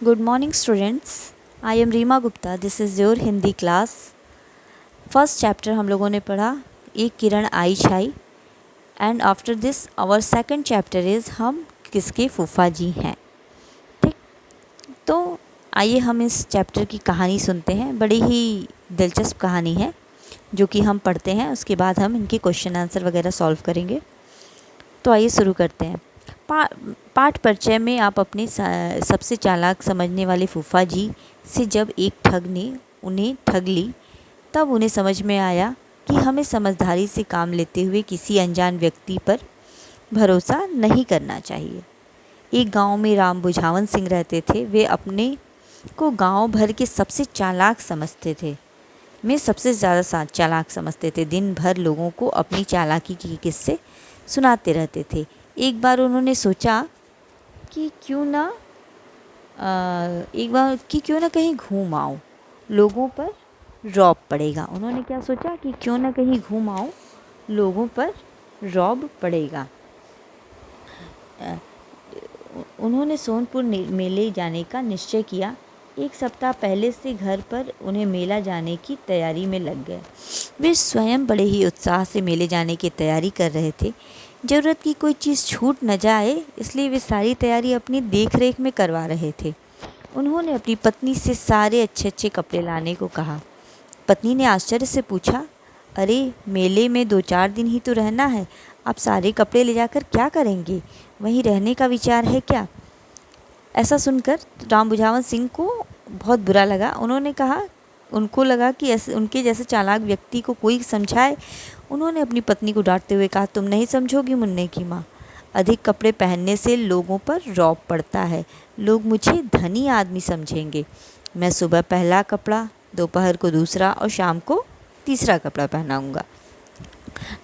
Good morning, students. I am Reema Gupta. This is your Hindi class. First chapter हम लोगों ने पढ़ा एक किरण आई छाई and after this our second chapter is हम किसके फूफा जी हैं. ठीक, तो आइए हम इस चैप्टर की कहानी सुनते हैं. बड़ी ही दिलचस्प कहानी है जो कि हम पढ़ते हैं, उसके बाद हम इनके क्वेश्चन आंसर वगैरह सॉल्व करेंगे. तो आइए शुरू करते हैं. पाठ परिचय में आप अपने सबसे चालाक समझने वाले फूफा जी से जब एक ठग ने उन्हें ठग ली, तब उन्हें समझ में आया कि हमें समझदारी से काम लेते हुए किसी अनजान व्यक्ति पर भरोसा नहीं करना चाहिए. एक गांव में राम बुझावन सिंह रहते थे. वे अपने को गांव भर के सबसे चालाक समझते थे. में सबसे ज़्यादा चालाक समझते थे. दिन भर लोगों को अपनी चालाकी के किस्से सुनाते रहते थे. एक बार उन्होंने सोचा कि क्यों ना कहीं घूम आऊँ, लोगों पर रौब पड़ेगा. उन्होंने क्या सोचा कि क्यों ना कहीं घूम आऊँ, लोगों पर रौब पड़ेगा. उन्होंने सोनपुर मेले जाने का निश्चय किया. एक सप्ताह पहले से घर पर उन्हें मेला जाने की तैयारी में लग गए. वे स्वयं बड़े ही उत्साह से मेले जाने की तैयारी कर रहे थे. ज़रूरत की कोई चीज़ छूट न जाए, इसलिए वे सारी तैयारी अपनी देख रेख में करवा रहे थे. उन्होंने अपनी पत्नी से सारे अच्छे अच्छे कपड़े लाने को कहा. पत्नी ने आश्चर्य से पूछा, अरे मेले में 2-4 दिन ही तो रहना है, आप सारे कपड़े ले जाकर क्या करेंगे? वहीं रहने का विचार है क्या? ऐसा सुनकर राम बुझावन सिंह को बहुत बुरा लगा. उनको लगा कि ऐसे उनके जैसे चालाक व्यक्ति को कोई समझाए. उन्होंने अपनी पत्नी को डांटते हुए कहा, तुम नहीं समझोगी मुन्ने की माँ, अधिक कपड़े पहनने से लोगों पर रौब पड़ता है. लोग मुझे धनी आदमी समझेंगे. मैं सुबह पहला कपड़ा, दोपहर को दूसरा और शाम को तीसरा कपड़ा पहनाऊंगा.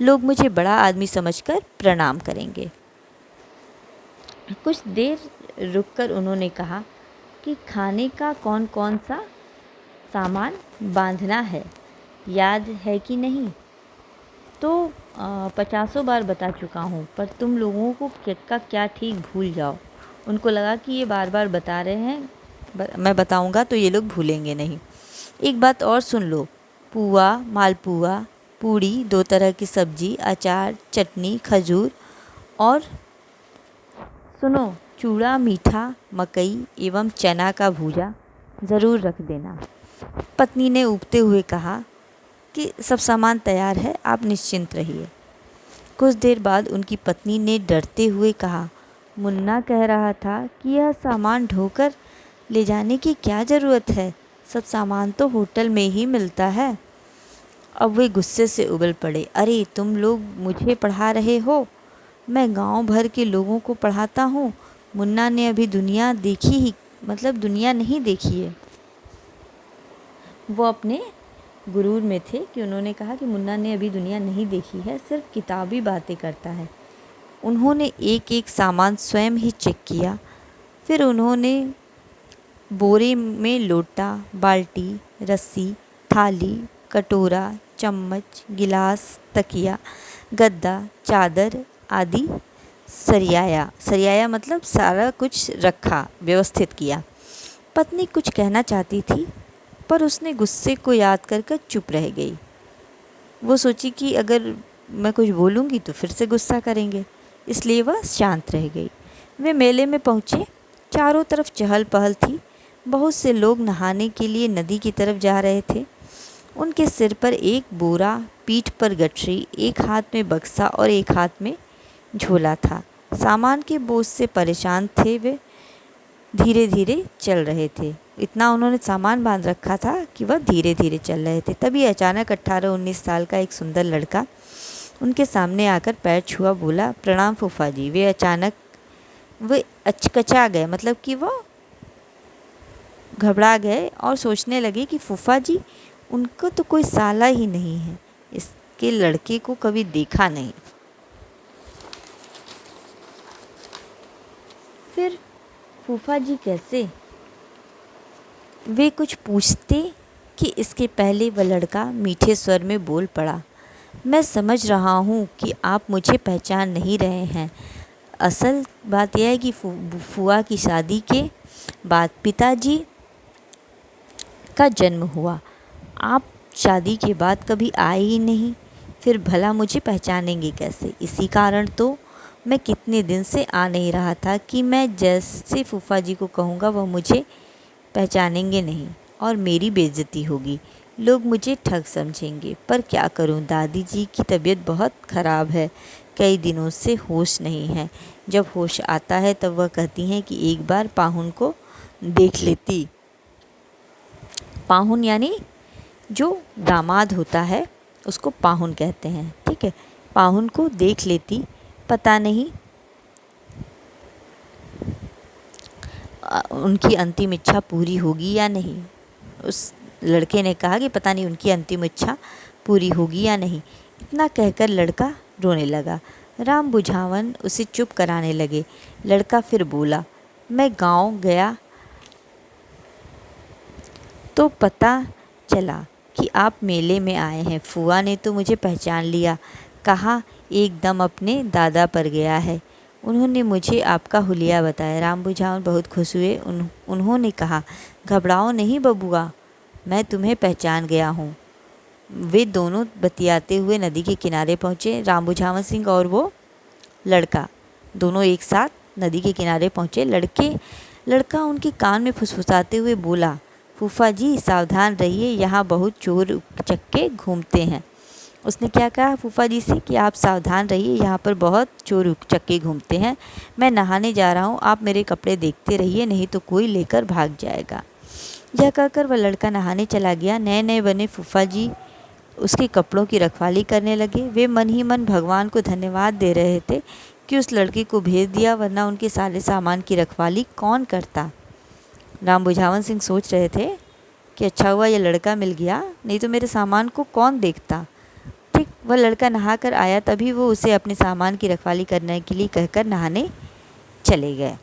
लोग मुझे बड़ा आदमी समझकर प्रणाम करेंगे. कुछ देर रुककर उन्होंने कहा कि खाने का कौन कौन सा सामान बांधना है, याद है कि नहीं? तो 50 बार बता चुका हूँ, पर तुम लोगों को क्या ठीक भूल जाओ. उनको लगा कि ये बार बार बता रहे हैं, मैं बताऊँगा तो ये लोग भूलेंगे नहीं. एक बात और सुन लो, पुआ, मालपुआ, पूड़ी, 2 तरह की सब्जी, अचार, चटनी, खजूर और सुनो, चूड़ा, मीठा, मकई एवं चना का भूजा ज़रूर रख देना. पत्नी ने ऊबते हुए कहा कि सब सामान तैयार है, आप निश्चिंत रहिए. कुछ देर बाद उनकी पत्नी ने डरते हुए कहा, मुन्ना कह रहा था कि यह सामान ढोकर ले जाने की क्या ज़रूरत है, सब सामान तो होटल में ही मिलता है. अब वे गुस्से से उबल पड़े. अरे तुम लोग मुझे पढ़ा रहे हो, मैं गांव भर के लोगों को पढ़ाता हूँ. मुन्ना ने अभी दुनिया नहीं देखी है. वो अपने गुरूर में थे कि उन्होंने कहा कि मुन्ना ने अभी दुनिया नहीं देखी है, सिर्फ किताबी बातें करता है. उन्होंने एक एक सामान स्वयं ही चेक किया. फिर उन्होंने बोरे में लोटा, बाल्टी, रस्सी, थाली, कटोरा, चम्मच, गिलास, तकिया, गद्दा, चादर आदि सरियाया मतलब सारा कुछ रखा, व्यवस्थित किया. पत्नी कुछ कहना चाहती थी, पर उसने गुस्से को याद कर चुप रह गई. वो सोची कि अगर मैं कुछ बोलूँगी तो फिर से गुस्सा करेंगे, इसलिए वह शांत रह गई. वे मेले में पहुँचे. चारों तरफ चहल पहल थी. बहुत से लोग नहाने के लिए नदी की तरफ जा रहे थे. उनके सिर पर एक बोरा, पीठ पर गठरी, एक हाथ में बक्सा और एक हाथ में झोला था. सामान के बोझ से परेशान थे. वे धीरे धीरे चल रहे थे. इतना उन्होंने सामान बांध रखा था कि वह धीरे धीरे चल रहे थे. तभी अचानक 18-19 साल का एक सुंदर लड़का उनके सामने आकर पैर छुआ, बोला, प्रणाम फूफा जी. वे अचकचा गए, मतलब कि वो घबरा गए और सोचने लगे कि फूफा जी, उनको तो कोई साला ही नहीं है, इसके लड़के को कभी देखा नहीं. फिर फूफा जी कैसे? वे कुछ पूछते कि इसके पहले वह लड़का मीठे स्वर में बोल पड़ा, मैं समझ रहा हूँ कि आप मुझे पहचान नहीं रहे हैं. असल बात यह है कि फूआ की शादी के बाद पिताजी का जन्म हुआ। आप शादी के बाद कभी आए ही नहीं, फिर भला मुझे पहचानेंगे कैसे? इसी कारण तो मैं कितने दिन से आ नहीं रहा था कि मैं जैसे फूफा जी को कहूँगा वह मुझे पहचानेंगे नहीं और मेरी बेइज्जती होगी, लोग मुझे ठग समझेंगे। पर क्या करूं, दादी जी की तबीयत बहुत ख़राब है, कई दिनों से होश नहीं है। जब होश आता है तब वह कहती हैं कि एक बार पाहुन को देख लेती। पाहुन यानी जो दामाद होता है उसको पाहुन कहते हैं, ठीक है। पाहुन को देख लेती, पता नहीं उनकी अंतिम इच्छा पूरी होगी या नहीं। उस लड़के ने कहा कि पता नहीं उनकी अंतिम इच्छा पूरी होगी या नहीं। इतना कहकर लड़का रोने लगा। राम बुझावन उसे चुप कराने लगे। लड़का फिर बोला, मैं गांव गया तो पता चला कि आप मेले में आए हैं। फूआ ने तो मुझे पहचान लिया, कहा एकदम अपने दादा पर गया है। उन्होंने मुझे आपका हुलिया बताया। राम बुझावन बहुत खुश हुए। उन्होंने कहा, घबराओ नहीं बबुआ, मैं तुम्हें पहचान गया हूँ। वे दोनों बतियाते हुए नदी के किनारे पहुँचे। राम बुझावन सिंह और वो लड़का दोनों एक साथ नदी के किनारे पहुँचे। लड़का उनके कान में फुसफुसाते हुए बोला, फूफा जी सावधान रहिए, यहाँ बहुत चोर चक्के घूमते हैं। उसने क्या कहा फूफा जी से कि आप सावधान रहिए, यहाँ पर बहुत चोर चक्के घूमते हैं। मैं नहाने जा रहा हूँ, आप मेरे कपड़े देखते रहिए, नहीं तो कोई लेकर भाग जाएगा। यह कहकर वह लड़का नहाने चला गया। नए नए बने फूफा जी उसके कपड़ों की रखवाली करने लगे। वे मन ही मन भगवान को धन्यवाद दे रहे थे कि उस लड़के को भेज दिया, वरना उनके सारे सामान की रखवाली कौन करता। राम बुझावन सिंह सोच रहे थे कि अच्छा हुआ यह लड़का मिल गया, नहीं तो मेरे सामान को कौन देखता। ठीक वह लड़का नहा कर आया, तभी वो उसे अपने सामान की रखवाली करने के लिए कहकर नहाने चले गए।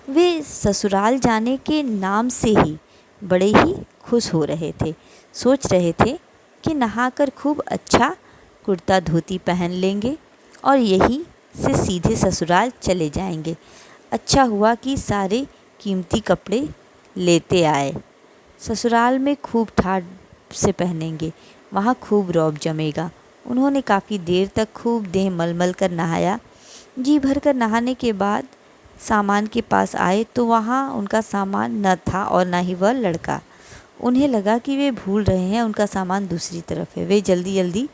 वे ससुराल जाने के नाम से ही बड़े ही खुश हो रहे थे। सोच रहे थे कि नहाकर खूब अच्छा कुर्ता धोती पहन लेंगे और यहीं से सीधे ससुराल चले जाएंगे। अच्छा हुआ कि सारे कीमती कपड़े लेते आए। ससुराल में खूब ठाठ से पहनेंगे, वहाँ खूब रौब जमेगा। उन्होंने काफ़ी देर तक खूब देह मलमल कर नहाया। जी भर कर नहाने के बाद सामान के पास आए तो वहाँ उनका सामान न था और न ही वह लड़का। उन्हें लगा कि वे भूल रहे हैं, उनका सामान दूसरी तरफ है। वे जल्दी जल्दी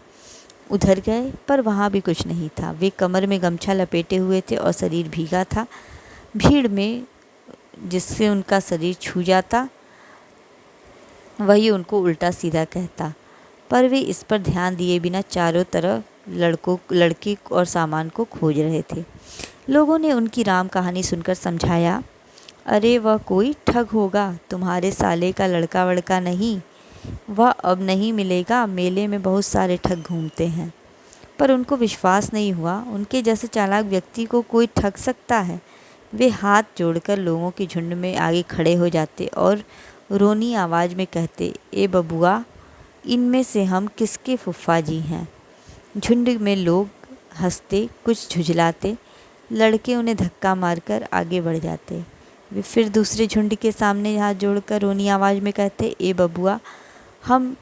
उधर गए, पर वहाँ भी कुछ नहीं था। वे कमर में गमछा लपेटे हुए थे और शरीर भीगा था। भीड़ में जिससे उनका शरीर छू जाता वही उनको उल्टा सीधा कहता, पर वे इस पर ध्यान दिए बिना चारों तरफ लड़के और सामान को खोज रहे थे। लोगों ने उनकी राम कहानी सुनकर समझाया, अरे वह कोई ठग होगा, तुम्हारे साले का लड़का वड़का नहीं, वह अब नहीं मिलेगा। मेले में बहुत सारे ठग घूमते हैं। पर उनको विश्वास नहीं हुआ, उनके जैसे चालाक व्यक्ति को कोई ठग सकता है। वे हाथ जोड़कर लोगों के झुंड में आगे खड़े हो जाते और रोनी आवाज़ में कहते, ए बबुआ, इनमें से हम किसके फुफ्फा जी हैं? झुंड में लोग हंसते, कुछ झुझलाते। लड़के उन्हें धक्का मारकर आगे बढ़ जाते। वे फिर दूसरे झुंड के सामने हाथ जोड़कर रोनी आवाज़ में कहते, ए बबुआ, हम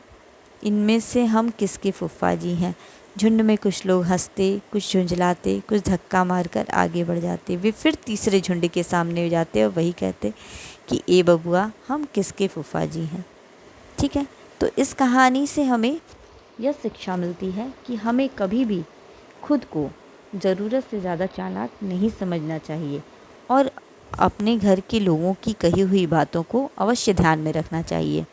इनमें से हम किसके फुफ्फा जी हैं? झुंड में कुछ लोग हंसते, कुछ झुंझलाते, कुछ धक्का मारकर आगे बढ़ जाते। वे फिर तीसरे झुंड के सामने जाते और वही कहते कि ए बबुआ, हम किसके फुफ्फा जी हैं। ठीक है, तो इस कहानी से हमें यह शिक्षा मिलती है कि हमें कभी भी खुद को ज़रूरत से ज़्यादा चालाक नहीं समझना चाहिए और अपने घर के लोगों की कही हुई बातों को अवश्य ध्यान में रखना चाहिए।